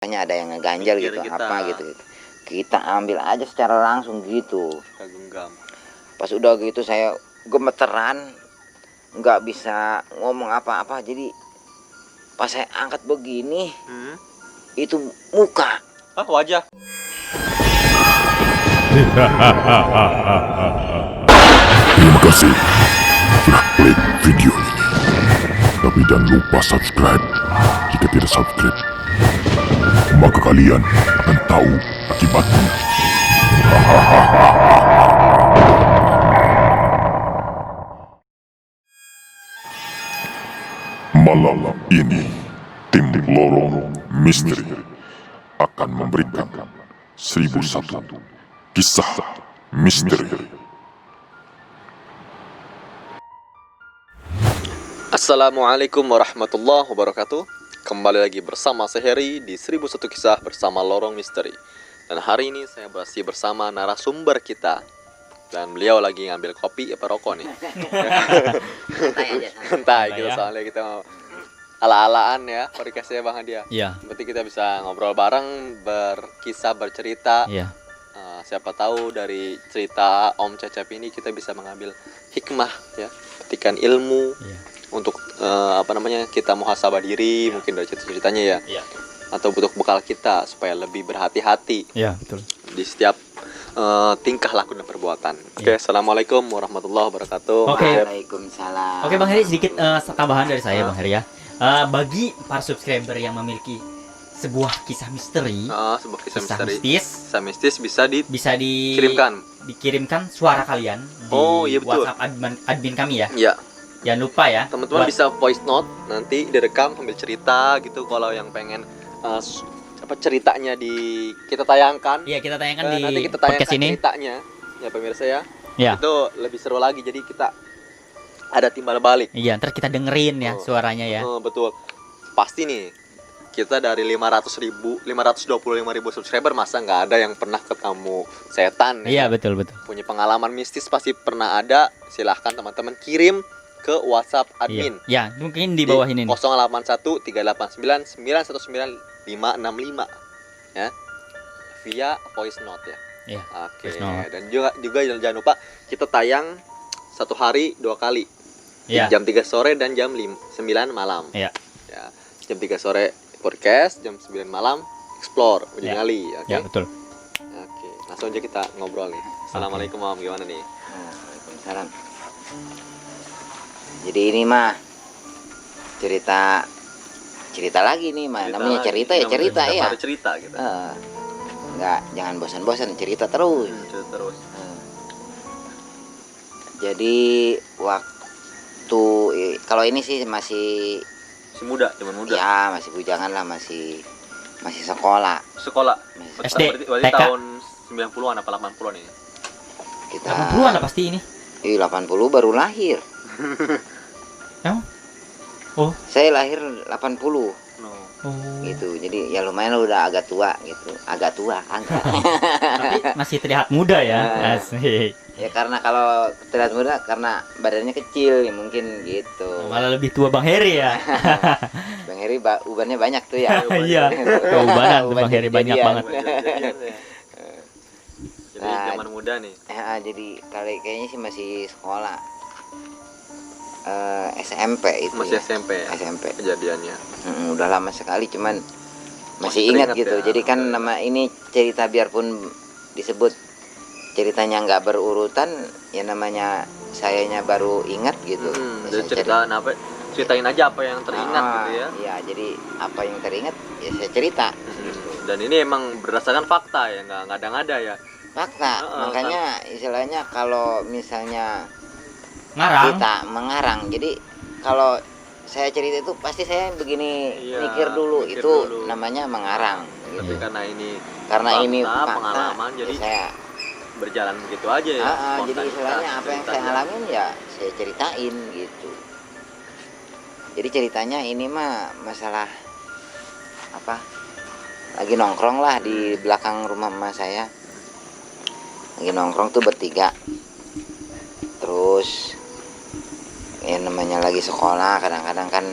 hanya ada yang ngeganjal Pikir gitu, kita. apa gitu. Kita ambil aja secara langsung gitu. Kita genggam. Pas udah gitu saya gemeteran, nggak bisa ngomong apa-apa. Jadi pas saya angkat begini, itu muka. Ah, wajah. Terima kasih sudah klik video ini. Tapi jangan lupa subscribe. Jika tidak subscribe, maka kalian akan tahu akibatnya. Malam ini, tim Lorong Misteri akan memberikan 1001 kisah misteri. Assalamualaikum warahmatullahi wabarakatuh. Kembali lagi bersama saya Heri di 1001 kisah bersama Lorong Misteri. Dan hari ini saya masih bersama narasumber kita. Dan beliau lagi ngambil kopi apa rokok nih. Santai aja. Santai gitu, soalnya kita mau ala-alaan ya podcastnya Bang Hadia. Iya. Berarti kita bisa ngobrol bareng, berkisah, bercerita. Iya. Siapa tahu dari cerita Om Cecep ini kita bisa mengambil hikmah ya, petikan ilmu. Iya. Untuk kita muhasabah diri mungkin dari cerita-ceritanya ya. Iya. Atau untuk bekal kita supaya lebih berhati-hati Iya, betul. di setiap tingkah laku dan perbuatan. Oke, Assalamualaikum warahmatullahi wabarakatuh. Oke. Waalaikumsalam. Oke Bang Heri, sedikit tambahan dari saya Bang Heri ya. Bagi para subscriber yang memiliki sebuah kisah misteri, Sebuah kisah misteri. mistis, Kisah mistis bisa dikirimkan suara kalian di Oh, iya, betul. WhatsApp admin kami ya. Ya, Jangan lupa ya. teman-teman buat- bisa voice note, nanti direkam sambil cerita gitu. Kalau yang pengen ceritanya kita tayangkan. Iya, kita tayangkan di Nanti kita podcast tayangkan ini. ceritanya ya pemirsa ya. Ya. Itu lebih seru lagi, jadi kita ada timbal balik. Iya, ntar kita dengerin ya Oh. suaranya ya. Betul, pasti nih kita dari 525.000 subscriber, masa nggak ada yang pernah ketemu setan Iya, ya? betul betul. Punya pengalaman mistis pasti pernah ada. Silahkan teman-teman kirim ke WhatsApp admin Iya. Ya, mungkin di bawah ini nih. 081 389 919 565 ya, via voice note ya. Iya. Oke. Voice note. Dan juga jangan lupa kita tayang satu hari 2 kali. Iya. Jam 3 sore dan jam 9 malam. Iya. Ya. Jam 3 sore podcast, jam 9 malam explore uji Ya. nyali. Oke. Ya, betul. Oke. Langsung aja kita ngobrol nih. Assalamualaikum Om, gimana nih? Waalaikumsalam. Jadi ini mah cerita lagi nih mah. Namanya cerita ya cerita ya. Ada cerita gitu. Nggak, jangan bosan-bosan, cerita terus. Cerita terus. Jadi waktu kalau ini sih masih Si muda, zaman muda. ya masih bujangan lah, masih sekolah. Sekolah. SD, Berarti TK. tahun 90-an apa 80-an ini? Kita 80-an lah pasti ini. 80 baru lahir. Emang? Oh. Saya lahir 80 No. Oh. gitu. Jadi ya lumayan udah agak tua gitu. Agak tua angka. Tapi masih terlihat muda ya. Nah. Asik. Ya karena kalau terlihat muda karena badannya kecil ya mungkin gitu. Malah lebih tua Bang Heri ya. Bang Heri ubannya banyak tuh ya. Iya. Keubanan tuh Bang Heri banyak Jadi-jadian. banget. Jadi Nah, zaman muda nih. Jadi kayaknya sih masih sekolah. SMP itu Masih ya. SMP ya? SMP. Kejadiannya. Udah lama sekali cuman Masih masih ingat teringat gitu. ya? Jadi kan nama ini cerita biarpun disebut ceritanya nggak berurutan, ya namanya sayanya baru ingat gitu. Ya, Jadi saya ceritain aja apa yang teringat gitu ya. Iya, jadi apa yang teringat ya saya cerita. Dan ini emang berdasarkan fakta ya, nggak ngada-ngada ya. Fakta, makanya istilahnya kalau misalnya Ngarang. kita mengarang, jadi kalau saya cerita itu pasti saya begini Iya, mikir dulu, mikir itu dulu. namanya mengarang. Tapi Gitu. karena ini Ini fakta, pengalaman, ya jadi saya berjalan begitu aja ya. jadi spontanitas, istilahnya apa yang saya ceritanya. alamin ya saya ceritain gitu. Jadi ceritanya ini mah masalah apa? Lagi nongkrong lah di belakang rumah emak saya. Lagi nongkrong tuh bertiga. Terus ya namanya lagi sekolah, kadang-kadang kan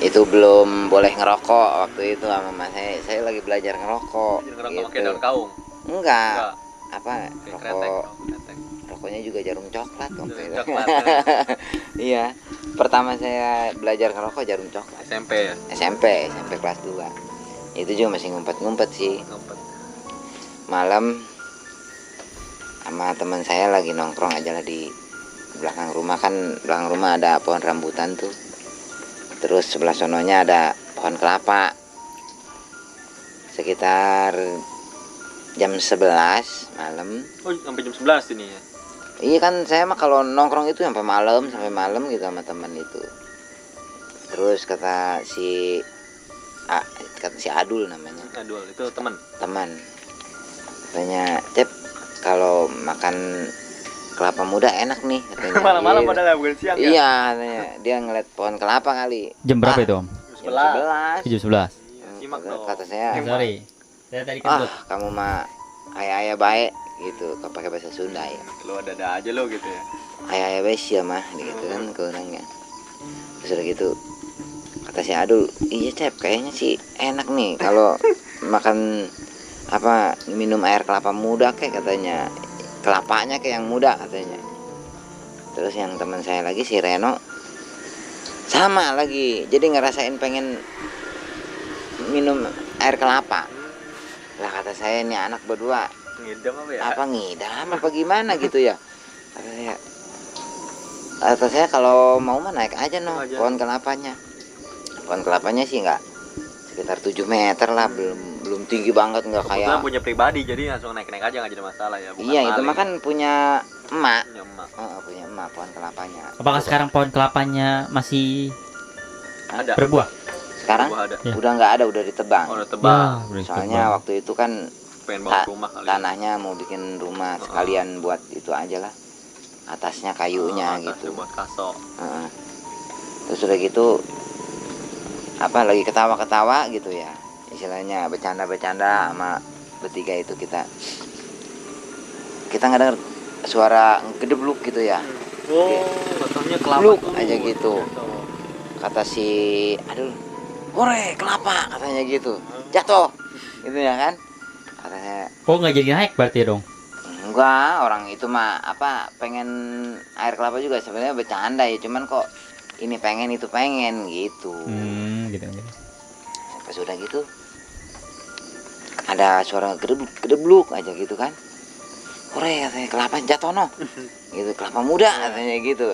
Itu belum boleh ngerokok waktu itu sama mas saya lagi belajar ngerokok Ngerokok pakai gitu. daun kaung. Enggak, apa Kayak kretek. rokok Kretek. rokoknya juga jarum coklat waktu itu. Coklat. Iya, pertama saya belajar ngerokok jarum coklat. SMP ya. SMP kelas 2. Itu juga masih ngumpet-ngumpet sih. Ngumpet. Malam sama teman saya lagi nongkrong aja lah di belakang rumah, kan belakang rumah ada pohon rambutan tuh. Terus sebelah sononya ada pohon kelapa. Sekitar jam 11 malam. Oh, sampai jam 11 ini ya. Iya kan saya mah kalau nongkrong itu sampai malam gitu sama teman itu. Terus kata si Adul namanya. Aduh, itu teman. Teman. Katanya, "Cep, kalau makan kelapa muda enak nih," katanya. Malam-malam Iya. padahal bukan siang ya. Iya, katanya. Dia ngeliat pohon kelapa kali. Jam berapa itu, Om? Jam 11. Jam 11. Simak dong. Kata saya, Sorry. Saya tadi "Ah, kentut. kamu mah ayah baik," gitu. Kau pakai bahasa Sunda ya. Lu ada aja lo gitu ya. Ayah baik sih mah, gitu kan keurangnya. Terus udah gitu kata si Adul, "Iya Cep, kayaknya sih enak nih kalau makan apa minum air kelapa muda kayak," katanya. "Kelapanya kayak yang muda," katanya. Terus yang teman saya lagi si Reno sama lagi, jadi ngerasain pengen minum air kelapa. Lah kata saya, ini anak berdua Ngidam apa ya? apa ngidam apa gimana gitu ya. Kata saya kalau mau mah naik aja no Aja. pohon kelapanya. Pohon kelapanya sih nggak, sekitar 7 meter lah, belum tinggi banget, nggak Kebetulan kayak. punya pribadi jadi langsung naik-naik aja nggak jadi masalah ya. Bukan Iya itu maling. mah kan punya emak. Punya emak. Punya emak pohon kelapanya. Apakah sekarang pohon kelapanya masih Ada. berbuah? Sekarang Buah ada. Ya. udah nggak ada, udah ditebang. Oh, udah tebal. udah Soalnya ditebang. waktu itu kan Pengen bangun rumah kali. tanahnya mau bikin rumah sekalian buat itu aja lah, atasnya kayunya Atasnya gitu. buat kasok. Heeh. Terus udah gitu apa lagi ketawa-ketawa gitu ya, istilahnya bercanda-bercanda sama bertiga itu, kita nggak dengar suara gedebluk gitu ya. Oh, katanya kelapa Bluk tuh. aja gitu. Kata si Adul, "Hore, kelapa," katanya gitu. Jatuh gitu ya kan. Katanya, Oh, nggak jadi naik berarti dong? enggak, orang itu mah apa pengen air kelapa juga sebenarnya bercanda ya, cuman kok ini pengen itu pengen gitu. Gitu. Pas udah gitu ada suara gedebluk aja gitu kan. "Hore," katanya, "kelapa jatuh no." Gitu, "kelapa muda," katanya gitu.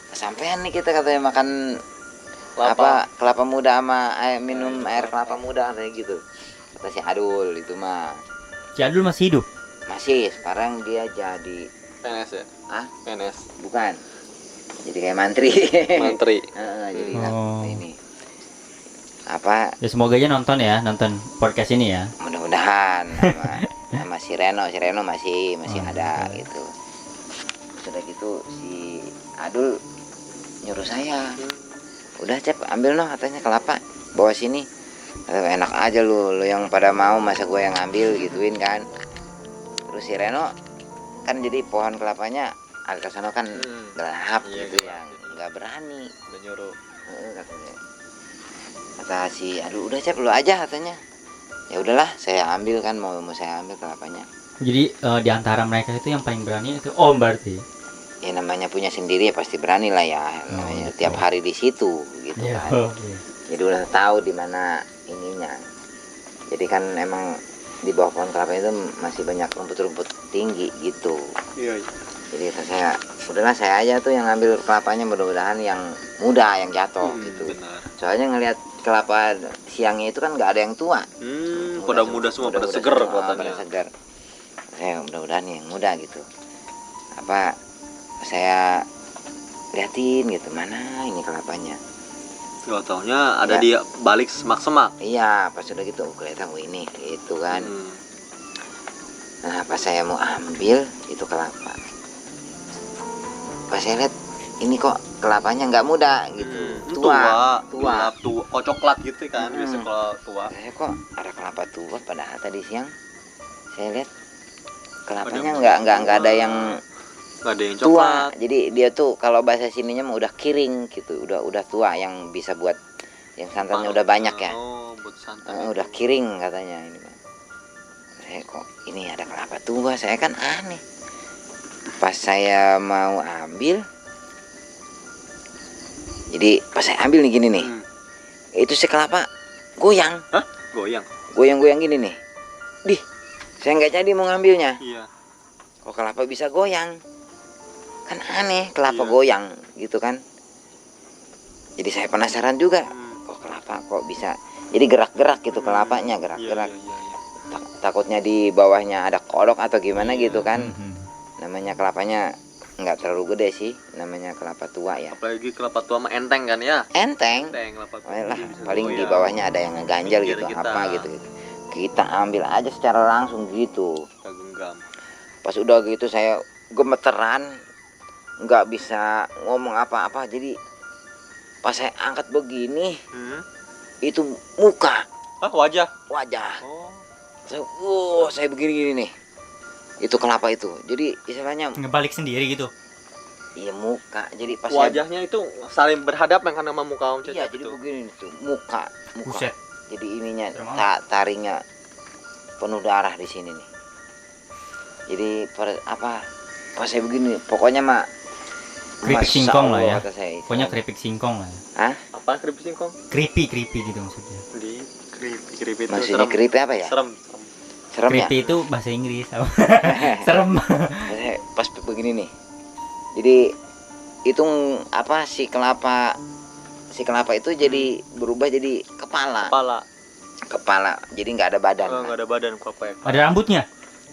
Kesampean nih kita, katanya, makan kelapa muda sama minum air kelapa muda katanya gitu. Kata si Adul itu mah. Si Adul masih hidup? Masih, sekarang dia jadi PNS ya? ah PNS. bukan, jadi kayak mantri. Menteri. Jadi Oh. ini apa, Ya semoga aja nonton podcast ini ya. mudah-mudahan sama si Reno masih ada gitu. Sudah gitu si Adul nyuruh saya, "Udah Cep, ambil noh," katanya, "kelapa, bawa sini." Kata, "Enak aja lu yang pada mau, masa gue yang ngambil," gituin kan. Terus si Reno kan jadi pohon kelapanya agak sana kan gelap Iya, gitu gelap. ya, nggak berani. Udah nyuruh. Katanya. Kata si Aduh, "Udah Cep, lu aja," katanya. Ya udahlah, saya ambil kan, mau saya ambil kelapanya. Jadi di antara mereka itu yang paling berani itu Om berarti. Ya namanya punya sendiri ya pasti berani lah ya. Namanya gitu. tiap hari di situ gitu Iya. kan. Jadi udah tahu di mana ininya. Jadi kan emang di bawah pohon kelapa itu masih banyak rumput-rumput tinggi gitu. Iya. Jadi kata saya, udahlah saya aja tuh yang ngambil kelapanya, mudah-mudahan yang muda yang jatuh gitu. Benar. Soalnya ngelihat kelapa siangnya itu kan nggak ada yang tua. Pada muda semua, pada seger pada katanya. seger. Saya mudah-mudahan yang muda gitu. Apa saya liatin gitu, mana ini kelapanya. Gak taunya ada di balik semak-semak. Iya, pas udah gitu kelihatan, "Oh ini," gitu kan. Nah, pas saya mau ambil itu kelapa, pas saya lihat ini kok kelapanya nggak muda gitu, tua. Gelap tua, kok coklat gitu kan biasa kalau tua. Saya kok ada kelapa tua, padahal tadi siang saya lihat kelapanya Ada nggak ada yang nggak ada yang tua. coklat. Jadi dia tuh kalau bahasa sininya mah udah kiring gitu, udah tua, yang bisa buat yang santannya udah banyak ya. Oh, buat santan. Udah kiring katanya ini Bang. Saya kok ini ada kelapa tua, saya kan aneh. Pas saya mau ambil, jadi pas saya ambil nih gini nih, itu si kelapa goyang, Hah? Goyang? goyang-goyang gini nih. Dih, saya nggak jadi mau ngambilnya. Iya. Kok kelapa bisa goyang? Kan aneh, kelapa Iya. goyang gitu kan. Jadi saya penasaran juga, Hmm. kok kelapa kok bisa. Jadi gerak-gerak gitu kelapanya, Iya, gerak-gerak. iya, iya, iya. Takutnya di bawahnya ada kodok atau gimana Iya. gitu kan. Mhm. Namanya kelapanya nggak terlalu gede sih, namanya kelapa tua ya. Apalagi kelapa tua mah enteng kan ya? Enteng. Enteng kelapa tua. Lah, Jadi bisa paling di goyang. bawahnya ada yang ngeganjal Pinggir gitu, kita. apa gitu. Kita ambil aja secara langsung gitu. Kita genggam. Pas udah gitu saya gemeteran, nggak bisa ngomong apa-apa. Jadi pas saya angkat begini, itu muka, Ah, wajah. wajah. Oh. Saya begini-gini nih. Itu kelapa itu. Jadi istilahnya Ngebalik sendiri gitu. iya muka. Jadi pas saya, Wajahnya itu saling berhadapan kan sama muka Om iya Cecep jadi itu. begini tuh, muka. Buset. Jadi ininya Serem amat. taringnya penuh darah di sini nih. Jadi pas saya begini, pokoknya mah Keripik Masya singkong lah Allah, ya. kata saya itu. Pokoknya keripik singkong lah. Apa keripik singkong? Creepy gitu maksudnya. Di keripik itu Maksudnya serem. keripik apa ya? Serem. Serem ya? Creepy itu bahasa Inggris. Serem. Saya pas begini nih. Jadi itu si kelapa itu jadi berubah jadi kepala. Kepala. Jadi nggak ada badan. Oh, nggak ada badan apa ya? Ada rambutnya.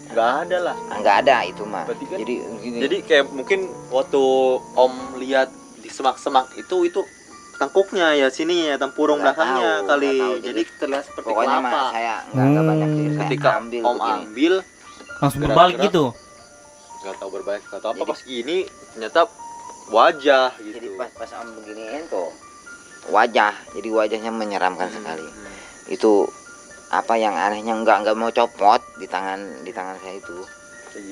Nggak ada lah. Nggak ada itu mah. Berarti kan- Jadi gini. Jadi kayak mungkin waktu Om lihat di semak-semak itu tangkuknya ya sini ya tempurung Nggak belakangnya tahu, kali. nggak tahu. Jadi terlihat seperti pokoknya kelapa. mah saya nggak banyak sih. Saya Ketika ambil Om begini. ambil Langsung Gerak-gerak. berbalik gitu. nggak tahu berbalik nggak tahu apa Jadi- pas gini ternyata wajah gitu. Jadi pas om beginiin tuh wajah. Jadi wajahnya menyeramkan sekali. Itu apa yang anehnya nggak mau copot di tangan saya itu.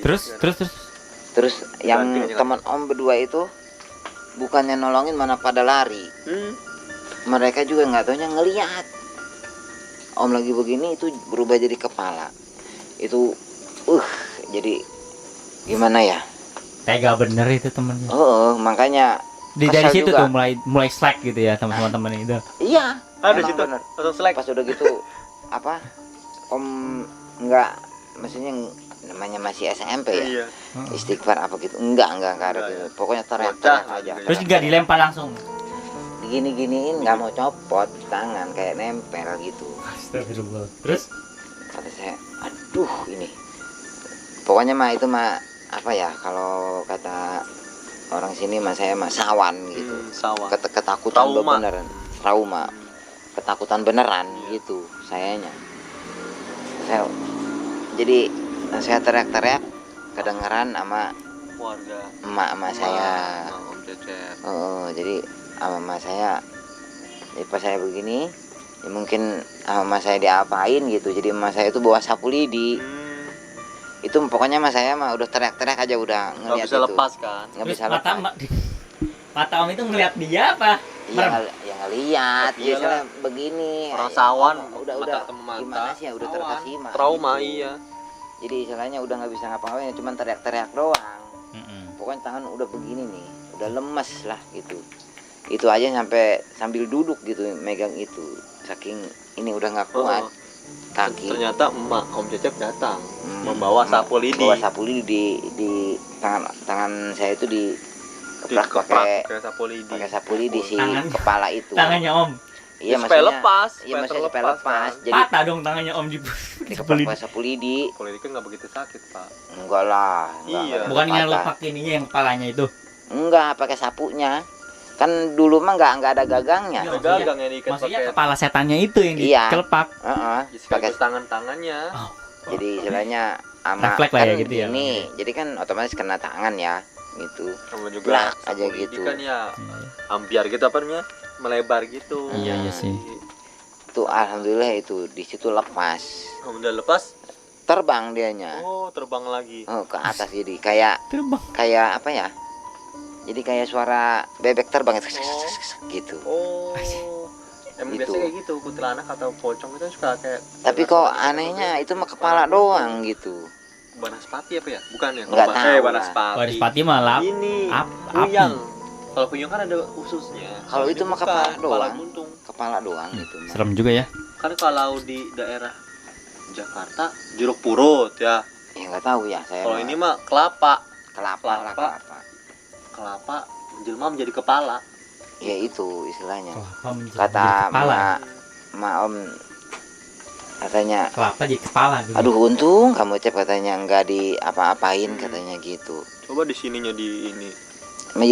Terus. Terus yang Ganti, teman om berdua itu bukannya nolongin mana pada lari. Mereka juga nggak taunya ngelihat om lagi begini itu berubah jadi kepala. Itu jadi gimana ya? Tega bener itu temennya. Makanya Dari kesel situ juga. tuh mulai slack gitu ya sama teman-teman itu. Iya. Ada emang situ bener. langsung selek. Pas udah gitu om nggak, maksudnya namanya masih SMP ya, Iya. istighfar apa gitu, enggak ada Enggak, gitu. ya. Pokoknya teriak Bocah aja. gitu Terus nggak dilempar langsung. Giniin nggak mau copot tangan, kayak nempel gitu. Astagfirullah. Terus Kata saya, aduh ini pokoknya mah itu mah apa ya, kalau kata orang sini mah saya mah sawan gitu. Sawah. Ketakutan Trauma. beneran, trauma, ketakutan beneran gitu sayanya. Jadi saya teriak-teriak kedengeran sama Keluarga. emak saya. Om Cecep. Jadi sama emak saya, jadi pas saya begini ya mungkin sama emak saya diapain gitu. Jadi emak saya itu bawa sapu lidi. Itu pokoknya emak saya mah udah teriak-teriak aja, udah Nggak ngeliat bisa itu. lepas kan? Nggak terus bisa lepas. mata om itu ngeliat dia apa? Iya, yang ngeliat Iyalah. biasanya begini. Orang sawan, udah mata ketemu mata. gimana sih ya, udah Sawan. terkesima. Trauma gitu. iya. Jadi istilahnya udah nggak bisa ngapa-ngapain, cuman teriak-teriak doang. Mm-mm. Pokoknya tangan udah begini nih, udah lemes lah gitu. Itu aja sambil duduk gitu megang itu, saking ini udah nggak kuat. Kaki Ternyata emak Om Cecep datang Hmm, membawa sapu lidi. bawa sapu lidi di tangan saya itu dikeprak Dikeprak pakai sapu lidi. pakai sapu lidi si Tangan- kepala itu. Tangannya om. Iya, supaya maksudnya lepas, Iya, maksudnya supaya lepas. kan. Jadi Patah dong tangannya om di dikeprak pakai sapu lidi. Sapu lidi kan nggak begitu sakit pak. Enggak lah. Iya. Bukannya patah. lepak ininya yang kepalanya itu. Enggak, pakai sapunya. Kan dulu mah nggak ada gagangnya. Iya, Ada maksudnya- gagang yang diikat Maksudnya pakai. kepala setannya itu yang Iya. dikelepak. Pakai tangan-tangannya. jadi istilahnya ama Refleks lah kan ya gitu ya. gini, jadi kan otomatis kena tangan ya gitu. Sama juga Blak sapu aja lidi gitu. kan ya ambiar gitu apa namanya? Melebar gitu. Iya sih. Itu alhamdulillah itu di situ lepas, Udah lepas. terbang dianya. Oh terbang lagi. Ke atas, jadi kayak apa ya, jadi kayak suara bebek terbang itu gitu. Oh. Emang Itu. biasanya kayak gitu, kuntilanak atau pocong itu suka kayak. Tapi kok anehnya itu mah kepala doang gitu. Banaspati apa ya? Bukan ya? Nggak tahu lah. Banaspati. Banaspati malah Ini api. kuyang. Kalau kuyang kan ada ususnya. Kalau Ini itu mah bukan, kepala kepala doang. buntung. Kepala doang itu mah. Serem juga ya. Kan kalau di daerah Jakarta jeruk purut ya. Ya nggak tahu ya saya. Kalau ini mah kelapa. kelapa lah, kelapa. kelapa. Kelapa menjelma menjadi kepala. Ya itu istilahnya. Kelapa menjadi Kata kepala. ma om katanya, Kelapa jadi kepala gitu. aduh untung kamu Cep katanya nggak di apa-apain katanya gitu. Coba di sininya di ini.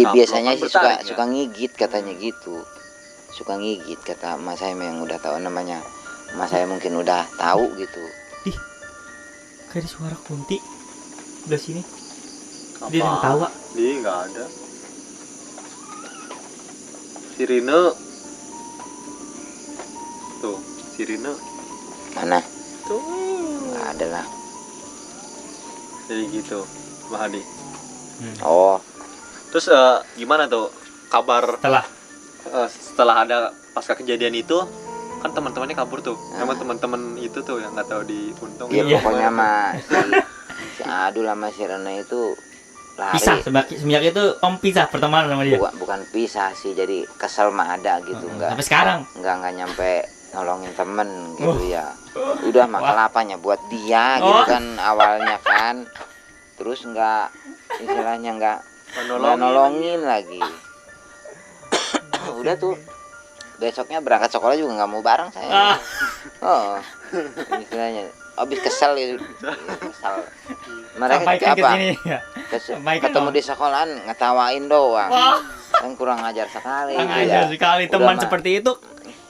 Biasanya kan sih suka bertarik, ya? suka ngigit katanya gitu. Suka ngigit kata mas saya yang udah tahu namanya. Mas saya mungkin udah tahu gitu. Kayak ada suara kunti udah sini. Dia yang tawa. Dia nggak ada. Sirine. Tuh, sirine. Mana? Tuh. Nggak ada lah. Jadi gitu, Mahadi. Oh, Terus gimana tuh kabar Setelah setelah ada pasca kejadian itu? Kan teman-temannya kabur tuh. Ah. Sama teman-teman itu tuh yang nggak tahu di Untung. ya Iya. pokoknya mah si Adul sama si Rena itu lari. pisah semenjak itu om pisah pertemanan sama dia. Bukan pisah sih, jadi kesel mah ada gitu, enggak. Sampai sekarang. Enggak nyampe nolongin temen gitu ya. Udah mah kelapanya buat dia gitu kan awalnya kan. Terus enggak istilahnya enggak nolongin lagi. Udah tuh besoknya berangkat sekolah juga nggak mau bareng saya. Ah. Oh, istilahnya habis kesel gitu. Kesel. Mereka Sampaikan ke apa? sini ya. Sampaikan Ketemu dong. di sekolahan ngetawain doang. Wah, Kan kurang ajar sekali. kurang gitu ajar ya. sekali Udah teman mah. seperti itu.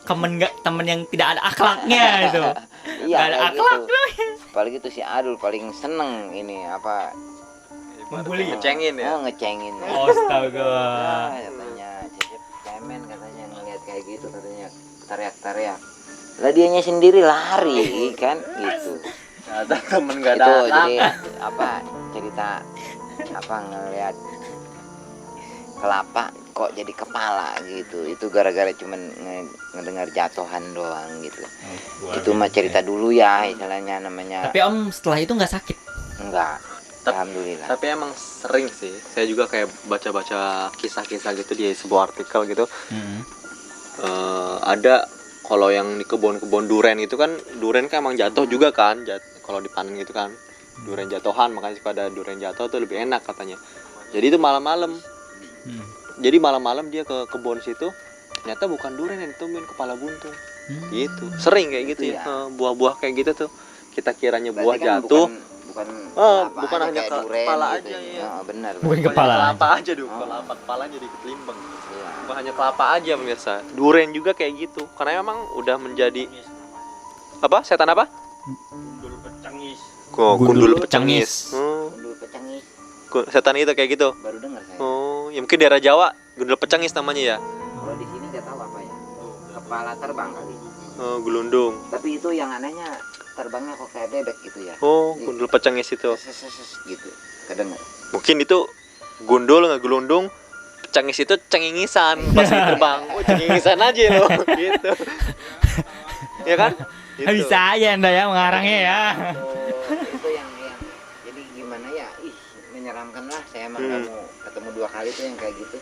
Temen yang tidak ada akhlaknya itu. Iya, Nggak ada kayak akhlak gitu. Apalagi tuh si Adul paling seneng ini apa? Membuli. Ngecengin ya. Oh, ngecengin. Astaga. Katanya Cecep cemen katanya ngelihat kayak gitu katanya teriak-teriak. Lah dianya sendiri lari kan gitu. Nggak ada temen nggak ada. Itu anak. jadi apa cerita apa ngelihat kelapa kok jadi kepala gitu. Itu gara-gara cuman ngedengar jatuhan doang gitu. Itu mah cerita dulu ya istilahnya namanya. Tapi om setelah itu nggak sakit. Enggak. Tapi- Alhamdulillah. Tapi emang sering sih. Saya juga kayak baca-baca kisah-kisah gitu di sebuah artikel gitu. Ada kalau yang di kebun-kebun duren itu kan duren kan emang jatuh juga kan. Kalau dipanen gitu kan. Duren jatuhan, makanya suka ada duren jatuh tuh lebih enak katanya. Jadi itu malam-malam. Jadi malam-malam dia ke kebun situ, ternyata bukan duren yang ditemuin, kepala buntung. Gitu. Sering kayak gitu Itu ya. ya. Buah-buah kayak gitu tuh. Kita kiranya buah Berarti kan jatuh. bukan Bukan kelapa aja hanya kayak ke- duren kepala gitu. aja, ya. Oh, benar. Bukan benar. kepala. Kelapa aja dulu, Oh. kelapa kepalanya dikit limbang. Iya. Bukan hanya kelapa aja pemirsa, duren juga kayak gitu. Karena memang udah menjadi apa? Setan apa? Gundul pecengis. Gundul pecengis. Gundul pecengis Setan itu kayak gitu. baru dengar saya. Oh, ya mungkin daerah Jawa gundul pecengis namanya ya. Kalau di sini nggak tahu apa ya. Kepala terbang kali. Oh, gelundung. Tapi itu yang anehnya terbangnya kok kayak bebek gitu ya. Oh, gundul pecengis itu. Ses gitu. Kedengar. Mungkin itu gundul nggak gelundung. Pecengis itu cengingisan pas terbang. Oh, cengingisan aja loh gitu. Ya kan? Gitu. Bisa aja anda ya mengarangnya ya. Oh, itu yang jadi gimana ya? Ih, menyeramkan lah. Saya emang nggak mau ketemu 2 kali tuh yang kayak gitu.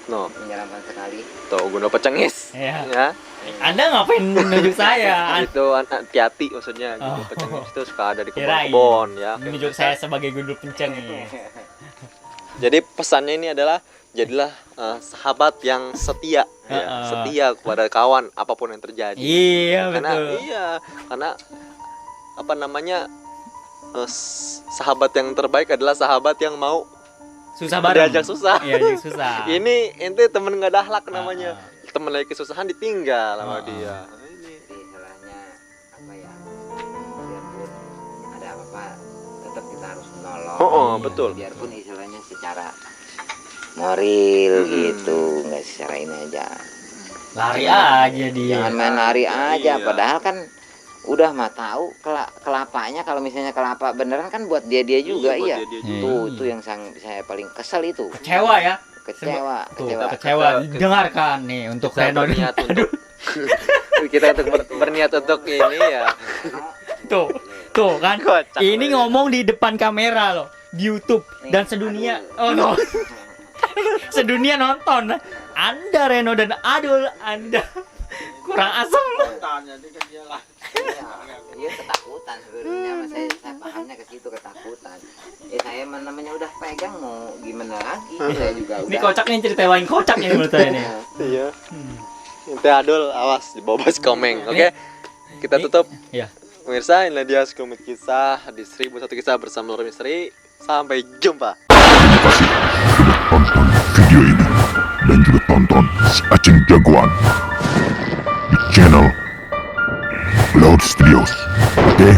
No, Menyeramkan sekali. tuh gundul pecengis. Iya. Ya. Anda ngapain nunjuk saya? Itu hati-hati maksudnya Oh. gitu. Pecengis itu suka ada di Kirain. kebun-kebun ya. Nunjuk saya sebagai gundul penceng ini. Jadi pesannya ini adalah jadilah sahabat yang setia ya, setia kepada kawan apapun yang terjadi. Iya Karena betul. karena apa namanya sahabat yang terbaik adalah sahabat yang mau Susah bareng. diajak susah. Iya, diajak susah. Ini ente temen nggak ada akhlak namanya. Temen lagi kesusahan ditinggal sama dia. Ini. Jadi istilahnya apa ya? Biarpun ada apa-apa tetap kita harus menolong. Oh, betul. Biarpun istilahnya secara moral gitu, nggak secara ini aja. Lari aja dia. Jangan main lari aja, Iya. padahal kan udah mah tahu kelapanya kalau misalnya kelapa beneran kan buat dia juga buat iya. dia juga. Tuh itu yang saya paling kesel itu. Kecewa ya. Kecewa, Tuh, kecewa. kecewa. Dengarkan nih untuk Kita Reno. berniat untuk Kita untuk berniat untuk ini ya. Tuh kan. Kocak Ini banget. ngomong di depan kamera loh, di YouTube dan sedunia. Oh no. Sedunia nonton. Anda Reno dan Adul, Anda kurang asem. Tanya dia kan dia lah. Iya ketakutan sebenarnya, mas saya pahamnya ke situ ketakutan. Saya namanya udah pegang mau gimana lagi, saya juga udah. Ini kocak nih, cerita lain kocak ini menurut saya nih. Iya. Nanti Adul awas di bawah komeng, oke? Kita tutup. Iya. Pemirsa, inilah dia sekelumit kisah di 1001 kisah bersama Lorong Misteri. Sampai jumpa. Tonton video ini dan juga tonton si Aceng Jagoan di channel Loud Studios. Oke?